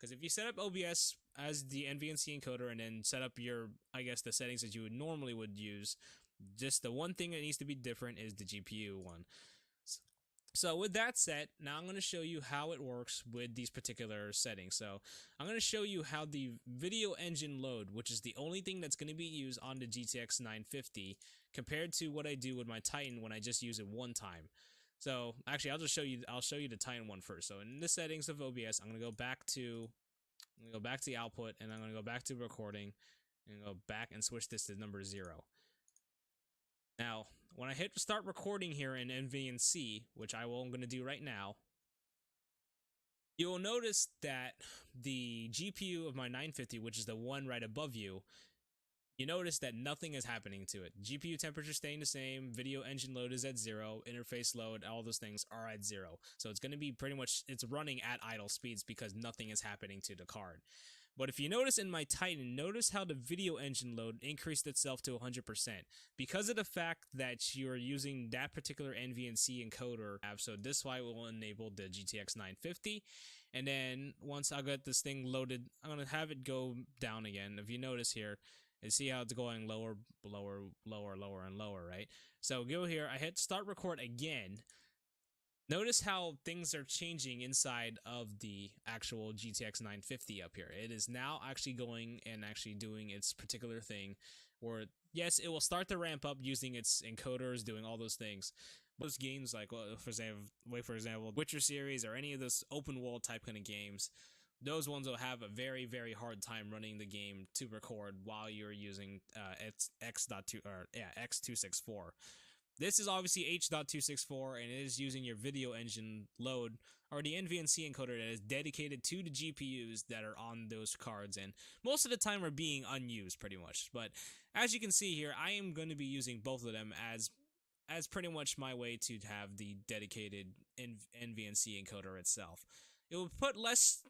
Because if you set up OBS as the NVNC encoder and then set up your, I guess, the settings that you would normally use, just the one thing that needs to be different is the GPU one. So with that set, now I'm going to show you how it works with these particular settings. So I'm going to show you how the video engine load, which is the only thing that's going to be used on the GTX 950, compared to what I do with my Titan when I just use it one time. So actually, I'll show you the Titan one first. So in the settings of OBS, I'm going to go back to the output, and I'm going to go back to recording, and go back and switch this to number 0. Now, when I hit start recording here in NVNC, which I'm going to do right now, you will notice that the GPU of my 950, which is the one right above you, you notice that nothing is happening to it. GPU temperature staying the same, video engine load is at 0, interface load, all those things are at 0. So it's going to be pretty much, it's running at idle speeds because nothing is happening to the card. But if you notice in my Titan, notice how the video engine load increased itself to 100%. Because of the fact that you're using that particular NVNC encoder app, so this why will enable the GTX 950. And then once I get this thing loaded, I'm going to have it go down again. If you notice here, and see how it's going lower, lower, lower, lower, and lower, right? So go here, I hit start record again. Notice how things are changing inside of the actual GTX 950 up here. It is now actually going and actually doing its particular thing where, yes, it will start to ramp up using its encoders, doing all those things. Those games like, for example, Witcher series or any of those open world type kind of games, those ones will have a very, very hard time running the game to record while you're using X264. This is obviously H.264, and it is using your video engine load, or the NVNC encoder that is dedicated to the GPUs that are on those cards, and most of the time are being unused, pretty much. But as you can see here, I am going to be using both of them as pretty much my way to have the dedicated NVNC encoder itself. It will put less...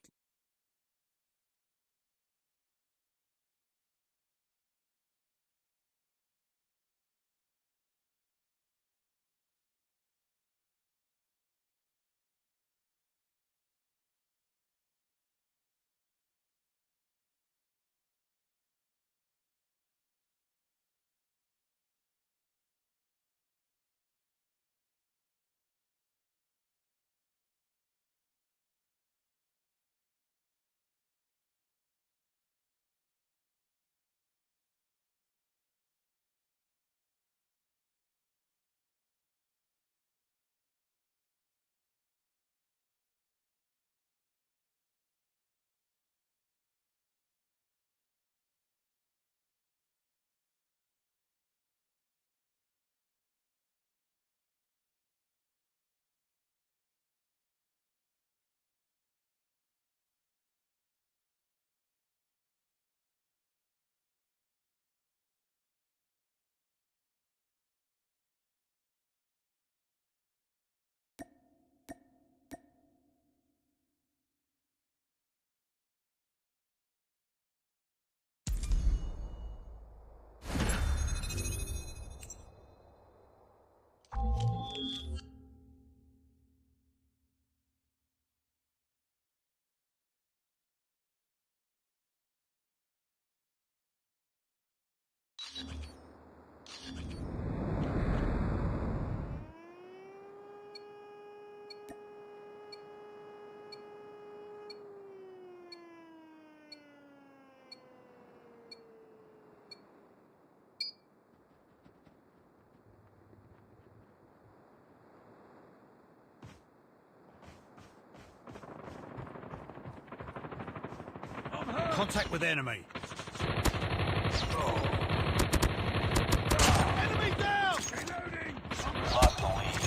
Contact with enemy. Enemy down! Reloading! Lost the lead.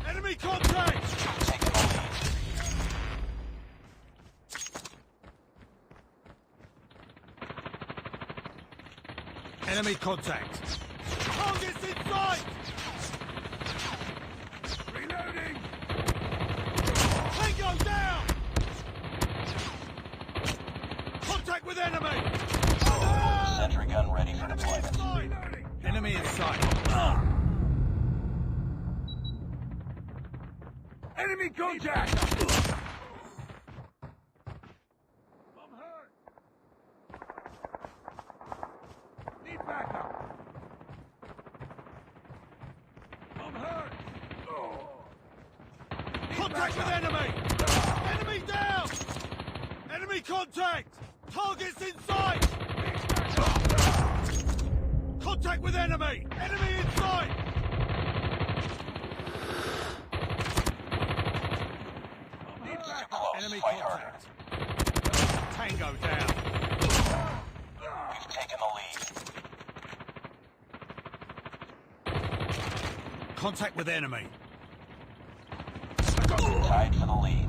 Enemy contact! Take the lead. Enemy contact. Targets in sight! Reloading! Tango down! Contact with enemy! Sentry gun ready for deployment. Enemy in sight. Enemy contact! backup. I'm hurt. Contact with enemy! Enemy down! Enemy contact! Targets in sight! Contact with enemy! Enemy in sight! Need backup. Enemy Fight harder. contact. Tango down. We've taken the lead. Contact with enemy. Tied for the lead.